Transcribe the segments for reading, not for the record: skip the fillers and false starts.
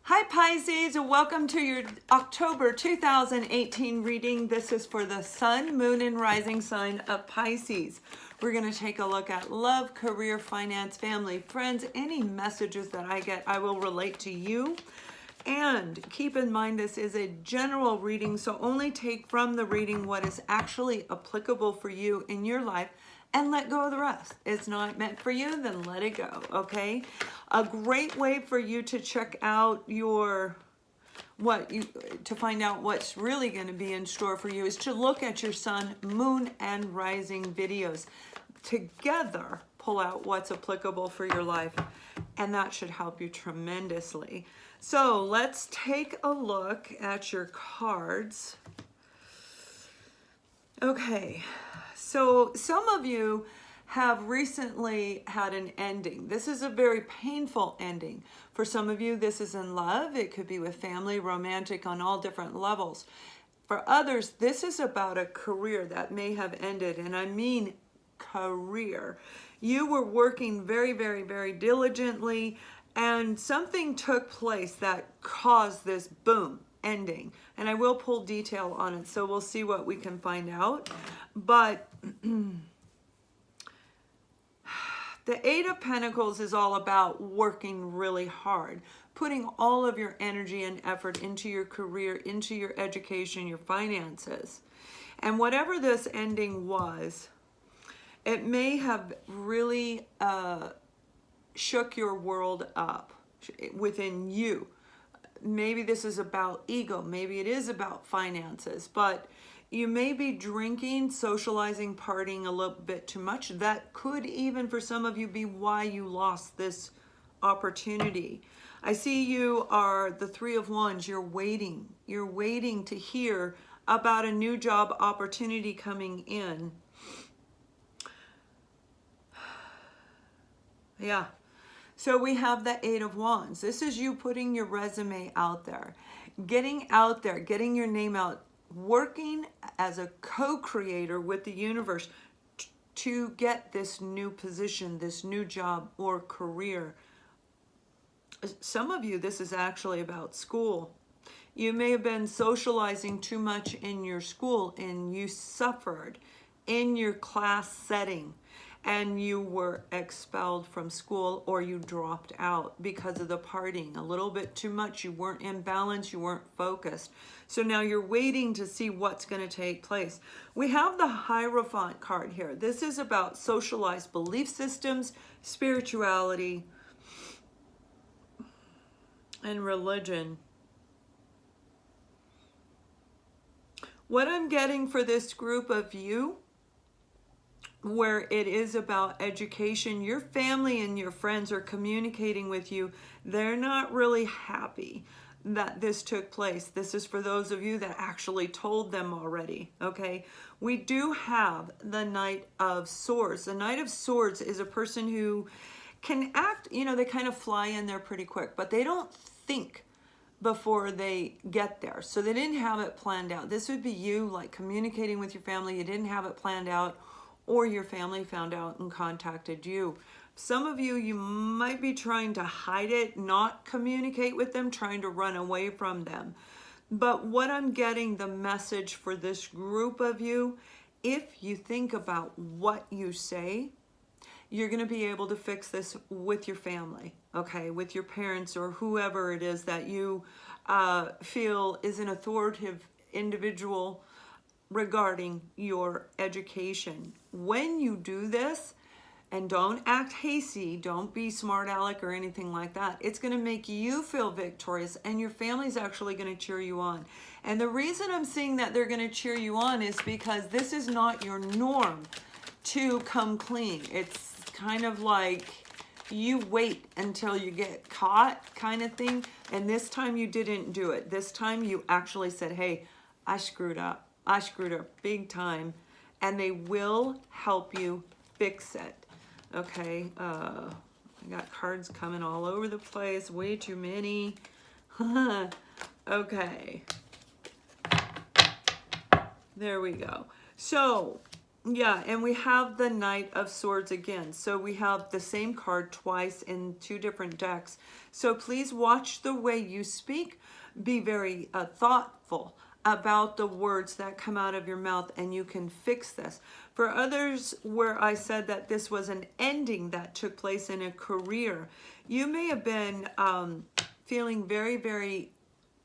Hi Pisces, and welcome to your October 2018 reading. This is for the Sun, Moon, and Rising sign of Pisces. We're going to take a look at love, career, finance, family, friends. Any messages that I get, I will relate to you. And keep in mind, this is a general reading, so only take from the reading what is actually applicable for you in your life and let go of the rest. It's not meant for you, then let it go, okay? A great way for you to check out to find out what's really going to be in store for you is to look at your sun, moon, and rising videos. Together, pull out what's applicable for your life, and that should help you tremendously. So let's take a look at your cards. Okay, so some of you have recently had an ending. This is a very painful ending. For some of you, this is in love. It could be with family, romantic, on all different levels. For others, this is about a career that may have ended, and I mean career. You were working very, very, very diligently, and something took place that caused this boom ending. And I will pull detail on it, so we'll see what we can find out. But the Eight of Pentacles is all about working really hard, putting all of your energy and effort into your career, into your education, your finances. And whatever this ending was, it may have really shook your world up within you. Maybe this is about ego, maybe it is about finances, but you may be drinking, socializing, partying a little bit too much. That could even, for some of you, be why you lost this opportunity. I see you are the Three of Wands. You're waiting. You're waiting to hear about a new job opportunity coming in. Yeah. So we have the Eight of Wands. This is you putting your resume out there, getting your name out, working as a co-creator with the universe to get this new position, this new job or career. Some of you, this is actually about school. You may have been socializing too much in your school and you suffered in your class setting, and you were expelled from school or you dropped out because of the partying. A little bit too much. You weren't in balance. You weren't focused. So now you're waiting to see what's going to take place. We have the Hierophant card here. This is about socialized belief systems, spirituality, and religion. What I'm getting for this group of you, where it is about education, your family and your friends are communicating with you. They're not really happy that this took place. This is for those of you that actually told them already, okay? We do have the Knight of Swords. The Knight of Swords is a person who can act, they kind of fly in there pretty quick, but they don't think before they get there. So they didn't have it planned out. This would be you, like communicating with your family. You didn't have it planned out, or your family found out and contacted you. Some of you, you might be trying to hide it, not communicate with them, trying to run away from them. But what I'm getting, the message for this group of you, if you think about what you say, you're going to be able to fix this with your family, okay, with your parents or whoever it is that you feel is an authoritative individual regarding your education. When you do this, and don't act hasty, don't be smart aleck or anything like that, it's going to make you feel victorious, and your family's actually going to cheer you on. And the reason I'm seeing that they're going to cheer you on is because this is not your norm to come clean. It's kind of like you wait until you get caught kind of thing, and this time you didn't do it. This time you actually said, hey, I screwed up. I screwed up big time, and they will help you fix it. Okay, I got cards coming all over the place, way too many. Okay, there we go. So Yeah, and we have the Knight of Swords again. So we have the same card twice in two different decks. So please watch the way you speak. Be very thoughtful about the words that come out of your mouth, and you can fix this. For others, where I said that this was an ending that took place in a career, you may have been feeling very, very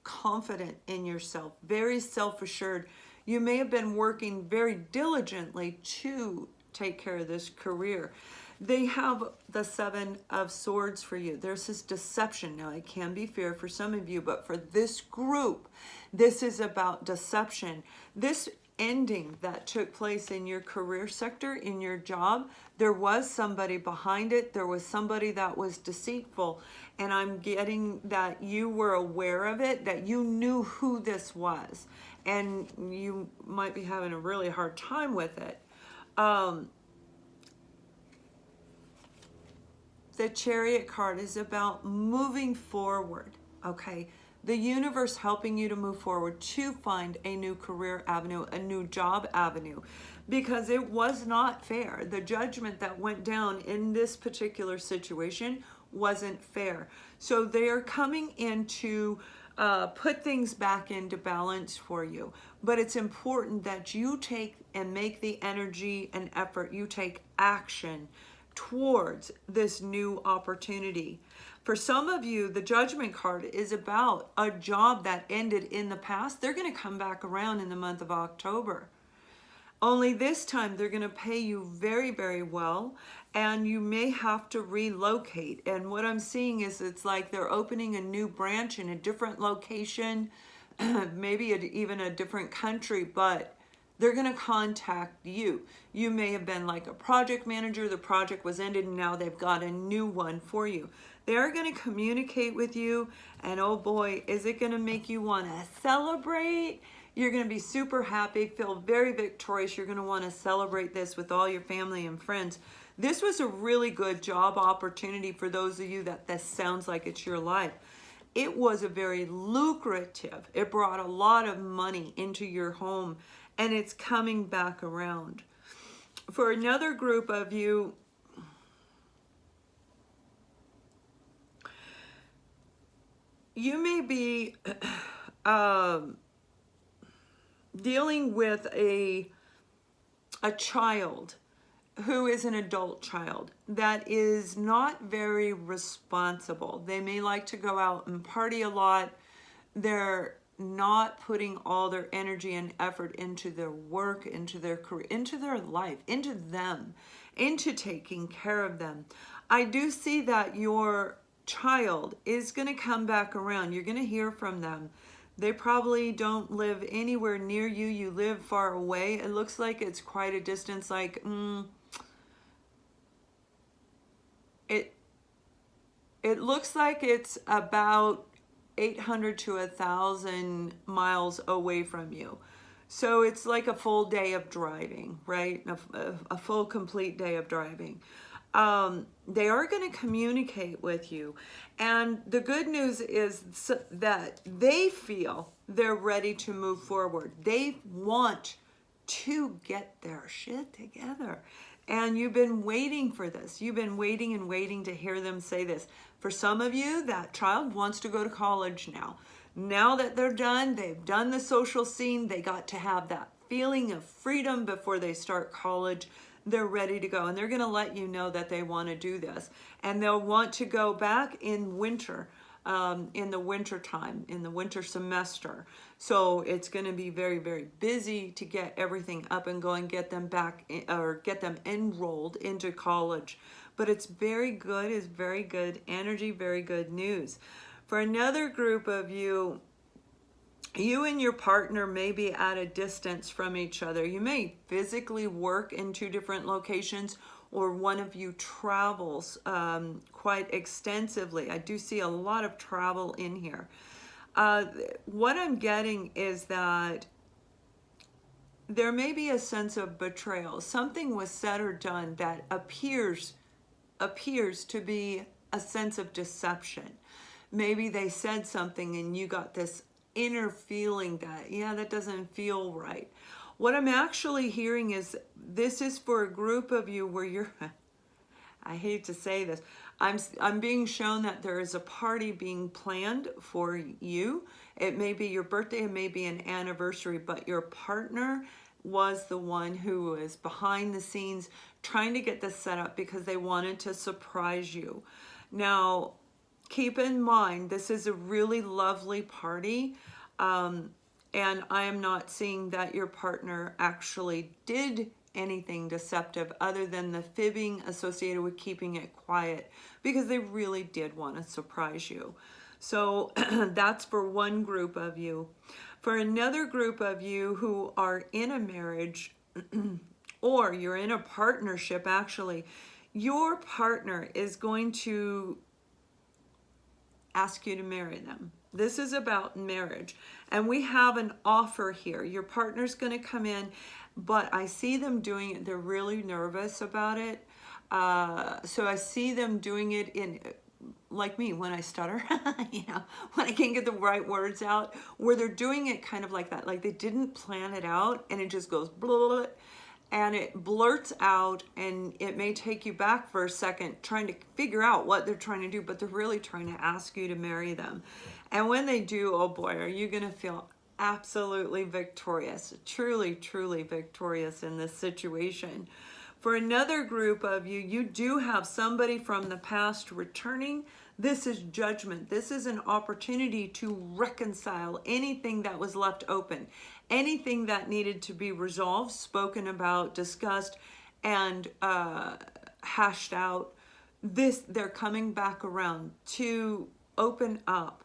confident in yourself, very self-assured. You may have been working very diligently to take care of this career. They have the Seven of Swords for you. There's this deception. Now, it can be fear for some of you, but for this group, this is about deception. This ending that took place in your career sector, in your job, there was somebody behind it. There was somebody that was deceitful. And I'm getting that you were aware of it, that you knew who this was. And you might be having a really hard time with it. The Chariot card is about moving forward, okay? The universe helping you to move forward to find a new career avenue, a new job avenue, because it was not fair. The judgment that went down in this particular situation wasn't fair. So they are coming in to put things back into balance for you. But it's important that you take and make the energy and effort, you take action towards this new opportunity. For some of you, the Judgment card is about a job that ended in the past. They're going to come back around in the month of October. Only this time they're going to pay you very, very well, and you may have to relocate. And what I'm seeing is it's like they're opening a new branch in a different location, maybe even a different country, but they're going to contact you. You may have been like a project manager. The project was ended and now they've got a new one for you. They are going to communicate with you, and oh boy, is it going to make you want to celebrate. You're going to be super happy, feel very victorious. You're going to want to celebrate this with all your family and friends. This was a really good job opportunity for those of you that this sounds like it's your life. It was a very lucrative. It brought a lot of money into your home, and it's coming back around. For another group of you, you may be dealing with a child who is an adult child that is not very responsible. They may like to go out and party a lot. They're not putting all their energy and effort into their work, into their career, into their life, into them, into taking care of them. I do see that your child is going to come back around. You're going to hear from them. They probably don't live anywhere near you. You live far away. It looks like it's quite a distance, like it looks like it's about 800 to 1,000 miles away from you. So it's like a full day of driving, right? A full complete day of driving. They are going to communicate with you. And the good news is that they feel they're ready to move forward. They want to get their shit together. And you've been waiting for this. You've been waiting and waiting to hear them say this. For some of you, that child wants to go to college now. Now that they're done, they've done the social scene, they got to have that feeling of freedom before they start college. They're ready to go, and they're going to let you know that they want to do this. And they'll want to go back in winter, in the winter time, in the winter semester. So it's going to be very, very busy to get everything up and going, get them back or get them enrolled into college. But it's very good, it's very good energy, very good news. For another group of you, you and your partner may be at a distance from each other. You may physically work in two different locations, or one of you travels quite extensively. I do see a lot of travel in here. What I'm getting is that there may be a sense of betrayal. Something was said or done that appears to be a sense of deception. Maybe they said something and you got this inner feeling that, yeah, that doesn't feel right. What I'm actually hearing is this is for a group of you where you're, I hate to say this, I'm being shown that there is a party being planned for you. It may be your birthday, it may be an anniversary, but your partner was the one who was behind the scenes trying to get this set up because they wanted to surprise you. Now, keep in mind, this is a really lovely party. And I am not seeing that your partner actually did anything deceptive other than the fibbing associated with keeping it quiet, because they really did want to surprise you. So that's for one group of you. For another group of you who are in a marriage or you're in a partnership, actually, your partner is going to ask you to marry them. This is about marriage. And we have an offer here. Your partner's going to come in, but I see them doing it. They're really nervous about it. So I see them doing it in, like me, when I stutter, you know, when I can't get the right words out, where they're doing it kind of like that. Like they didn't plan it out and it just goes blah, blah, blah, and it blurts out, and it may take you back for a second trying to figure out what they're trying to do, but they're really trying to ask you to marry them. And when they do, oh boy, are you going to feel absolutely victorious, truly, truly victorious in this situation. For another group of you, you do have somebody from the past returning. This is judgment. This is an opportunity to reconcile anything that was left open, anything that needed to be resolved, spoken about, discussed, and hashed out. They're coming back around to open up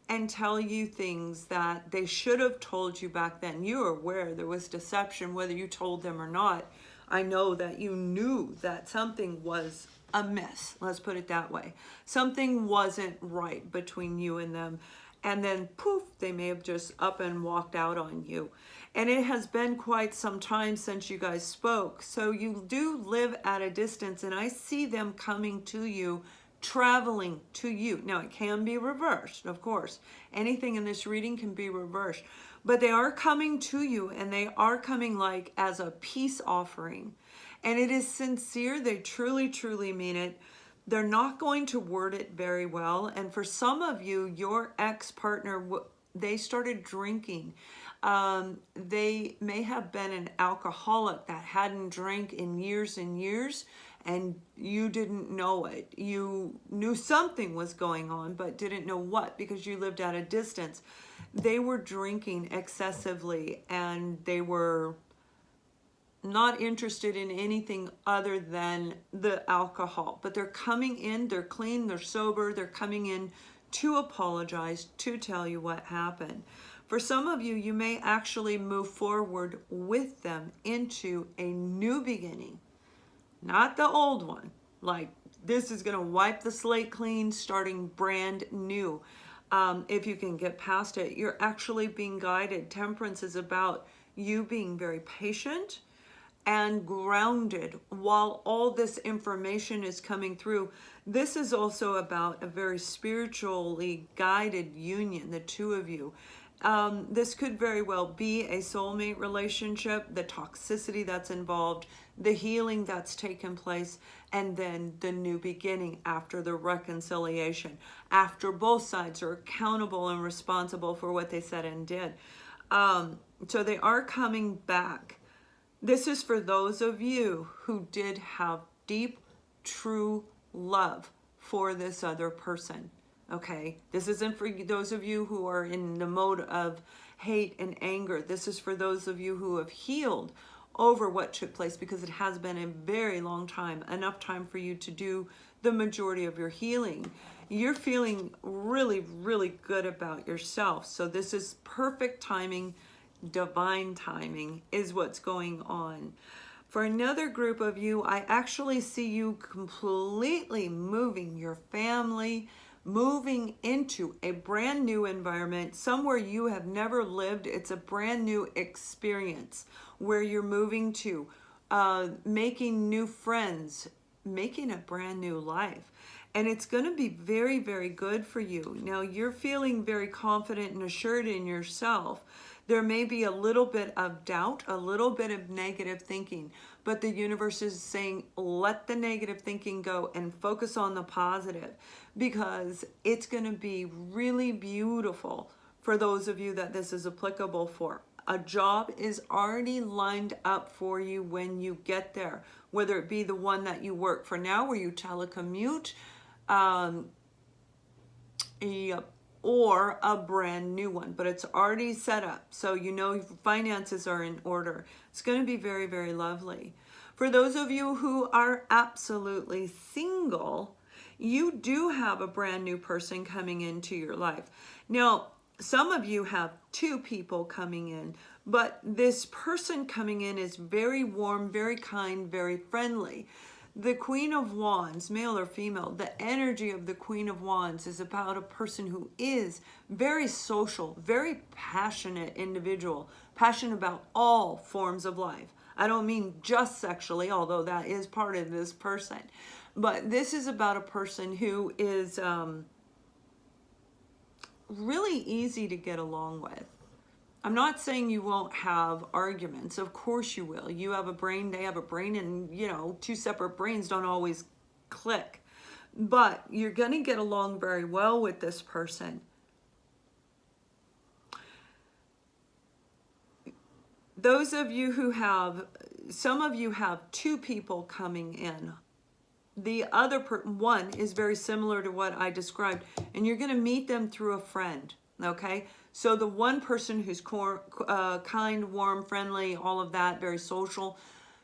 and tell you things that they should have told you back then. You were aware there was deception, whether you told them or not. I know that you knew that something was amiss, let's put it that way. Something wasn't right between you and them. And then poof, they may have just up and walked out on you. And it has been quite some time since you guys spoke. So you do live at a distance, and I see them coming to you, traveling to you. Now it can be reversed, of course. Anything in this reading can be reversed. But they are coming to you, and they are coming like as a peace offering. And it is sincere. They truly, truly mean it. They're not going to word it very well. And for some of you, your ex-partner, they started drinking. They may have been an alcoholic that hadn't drank in years and years, and you didn't know it. You knew something was going on, but didn't know what, because you lived at a distance. They were drinking excessively, and they were not interested in anything other than the alcohol. But they're coming in, they're clean, they're sober, they're coming in to apologize, to tell you what happened. For some of you, you may actually move forward with them into a new beginning, not the old one. Like, this is going to wipe the slate clean, starting brand new. If you can get past it, you're actually being guided. Temperance is about you being very patient and grounded while all this information is coming through. This is also about a very spiritually guided union, the two of you. This could very well be a soulmate relationship, the toxicity that's involved, the healing that's taken place, and then the new beginning after the reconciliation, after both sides are accountable and responsible for what they said and did. So they are coming back. This is for those of you who did have deep, true love for this other person. Okay, this isn't for those of you who are in the mode of hate and anger. This is for those of you who have healed over what took place, because it has been a very long time, enough time for you to do the majority of your healing. You're feeling really, really good about yourself. So this is perfect timing, divine timing is what's going on. For another group of you, I actually see you completely moving your family, moving into a brand new environment, somewhere you have never lived. It's a brand new experience where you're moving to, making new friends, making a brand new life. and it's going to be very, very good for you. Now, you're feeling very confident and assured in yourself. There may be a little bit of doubt, a little bit of negative thinking, but the universe is saying, let the negative thinking go and focus on the positive, because it's going to be really beautiful for those of you that this is applicable for. A job is already lined up for you when you get there, whether it be the one that you work for now where you telecommute, or a brand new one, but it's already set up. So you know your finances are in order. It's going to be very, very lovely. For those of you who are absolutely single, you do have a brand new person coming into your life. Now, some of you have two people coming in, but this person coming in is very warm, very kind, very friendly. The Queen of Wands, male or female, the energy of the Queen of Wands is about a person who is very social, very passionate individual, passionate about all forms of life. I don't mean just sexually, although that is part of this person. But this is about a person who is really easy to get along with. I'm not saying you won't have arguments. Of course you will. You have a brain, they have a brain, and you know, two separate brains don't always click. But you're going to get along very well with this person. Those of you who have, some of you have two people coming in. The other one is very similar to what I described, and you're going to meet them through a friend, okay? So the one person who's kind, warm, friendly, all of that, very social,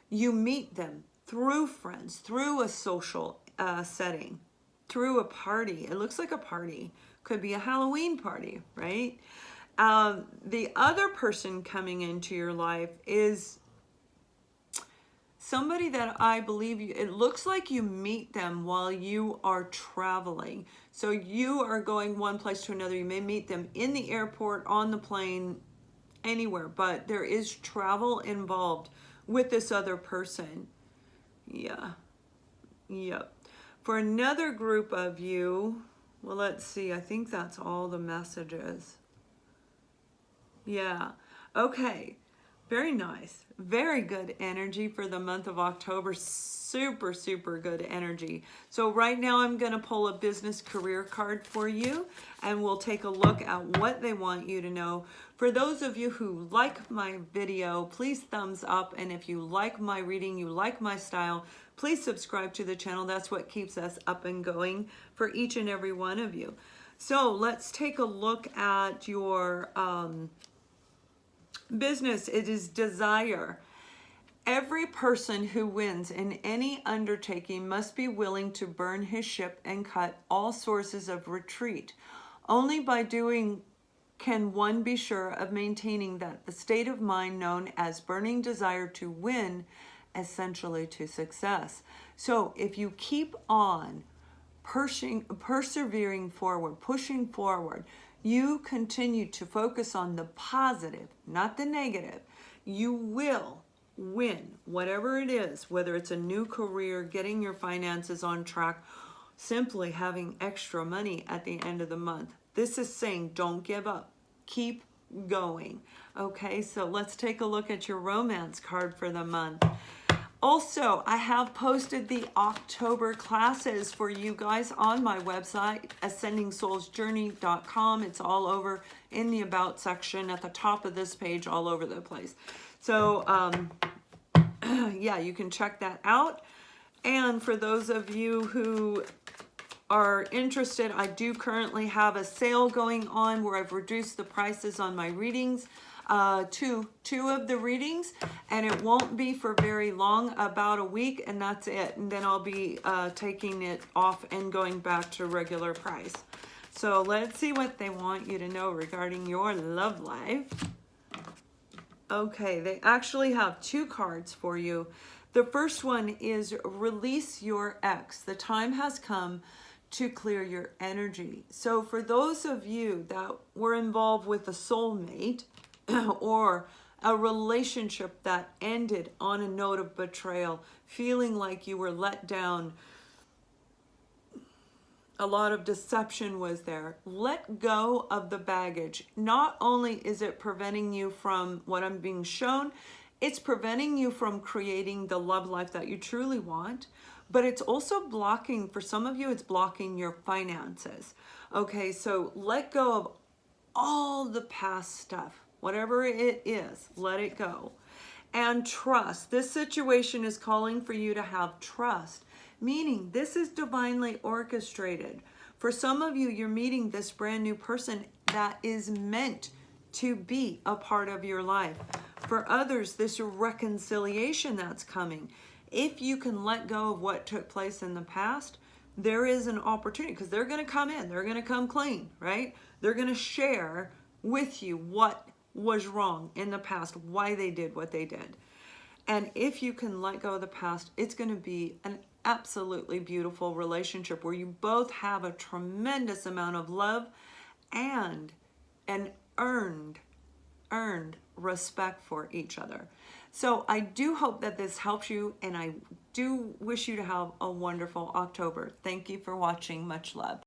you meet them through friends, through a social setting, through a party. It looks like a party. Could be a Halloween party, right? The other person coming into your life is somebody that I believe it looks like you meet them while you are traveling. So you are going one place to another. You may meet them in the airport, on the plane, anywhere, but there is travel involved with this other person. Yeah. Yep. For another group of you, well, let's see. I think that's all the messages. Yeah. Okay. Very nice. Very good energy for the month of October. Super, super good energy. So right now I'm going to pull a business career card for you, and we'll take a look at what they want you to know. For those of you who like my video, please thumbs up. And if you like my reading, you like my style, please subscribe to the channel. That's what keeps us up and going for each and every one of you. So let's take a look at your business. It is desire. Every person who wins in any undertaking must be willing to burn his ship and cut all sources of retreat. Only by doing can one be sure of maintaining that the state of mind known as burning desire to win, essentially to success. So if you keep on persevering forward, pushing forward, you continue to focus on the positive, not the negative, you will win whatever it is, whether it's a new career, getting your finances on track, simply having extra money at the end of the month. This is saying don't give up. Keep going. Okay, so let's take a look at your romance card for the month. Also, I have posted the October classes for you guys on my website, ascendingsoulsjourney.com. It's all over in the About section at the top of this page, all over the place. So, yeah, you can check that out. And for those of you who are interested, I do currently have a sale going on where I've reduced the prices on my readings. Two of the readings, and it won't be for very long, about a week, and that's it. And then I'll be taking it off and going back to regular price. So let's see what they want you to know regarding your love life. Okay, they actually have two cards for you. The first one is release your ex. The time has come to clear your energy. So for those of you that were involved with a soulmate, or a relationship that ended on a note of betrayal, feeling like you were let down, A lot of deception was there. Let go of the baggage. Not only is it preventing you from what I'm being shown, it's preventing you from creating the love life that you truly want, but it's also blocking, for some of you, it's blocking your finances. Okay, so let go of all the past stuff, whatever it is, let it go. And trust. This situation is calling for you to have trust, meaning this is divinely orchestrated. For some of you, you're meeting this brand new person that is meant to be a part of your life. For others, this reconciliation that's coming. If you can let go of what took place in the past, there is an opportunity, because they're going to come in, they're going to come clean, right? They're going to share with you what was wrong in the past, why they did what they did. And if you can let go of the past, it's going to be an absolutely beautiful relationship where you both have a tremendous amount of love and an earned respect for each other. So I do hope that this helps you, and I do wish you to have a wonderful October. Thank you for watching. Much love.